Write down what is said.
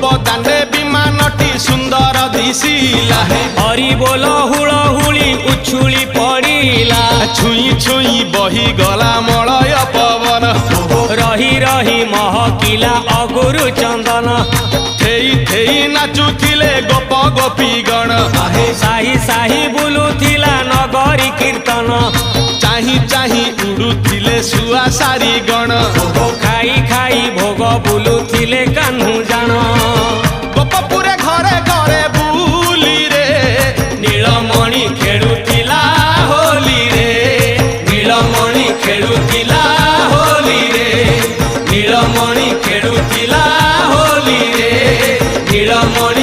गोपदाने विमानटी सुंदर दिशिला हरि बोल हुलहुली उछुली पड़िला छुई छुई बही गला मलय पवन रही रही महकिला अगुरु चंदन थेई थेई नाचुथिले गोप गोपी गण साही साही बुलुथिला नगरी कीर्तन चाही चाही उड़ुथिले सुआ सारी गण खाई खाई भोग बुलुथिले कान्हू जान गोपपुरे घरे घरे बुली रे नीलमणि खेलुथिला होली रे नीलमणि खेलुथिला होली रे नीलमणि खेलुथिला होली रे नीलमणि